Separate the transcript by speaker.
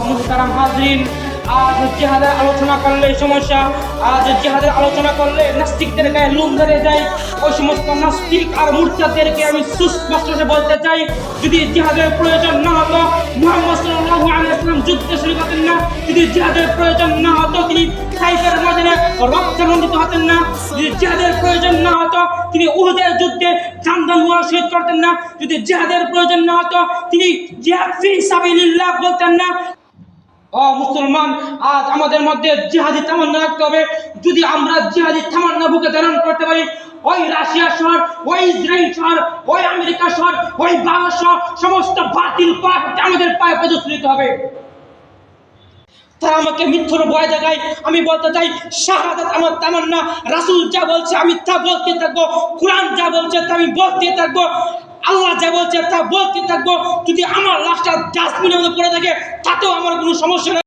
Speaker 1: মুহতারাম হাজরিন, আজ জিহাদের আলোচনা করলে সমস্যা, আজ জিহাদের আলোচনা করলে নাস্তিকদের গায়ে লুম ধরে যায়। ওই সমস্ত নাস্তিক আর মুরতাদদেরকে আমি সুস্পষ্টভাবে বলতে চাই, যদি জিহাদের প্রয়োজন না হতো মুহাম্মদ সাল্লাল্লাহু আলাইহি ওয়াসাল্লাম যুদ্ধে শরীক হতেন না। যদি জিহাদের প্রয়োজন না হতো তিনি খাইবার ময়দানে রক্তমণ্ডিত হতেন না। যদি জিহাদের প্রয়োজন না হতো তিনি উহুদের যুদ্ধে জানদান শহীদ করতেন না। যদি জিহাদের প্রয়োজন না হতো তিনি জিহাদ ফি সাবিলিল্লাহ বলতেন না। মুসলমান, আজ আমাদের মধ্যে জিহাদি তামান্না রাখতে হবে। যদি আমরা জিহাদি তামান্না বুকে ধারণ করতে পারি, ওই রাশিয়া শহর, ওই ইসরায়েল শহর, ওই আমেরিকা শহর, ওই বাংলা শহর সমস্ত বাতিল পাঠ আমাদের পায়ে প্রদর্শিত হবে। তারা আমাকে মিথ্যুর ভয় দেখায়। আমি বলতে চাই, শাহাদাত আমার তামান্না। রাসূল যা বলছে আমি তা বলতে থাকবো, কোরআন যা বলছে তা আমি বলতে থাকবো, আল্লাহ যা বলছে তা বলতে থাকবো। যদি আমার লাশটা ডাস্টবিনের মধ্যে পড়ে থাকে তাতেও আমার কোনো সমস্যা নেই।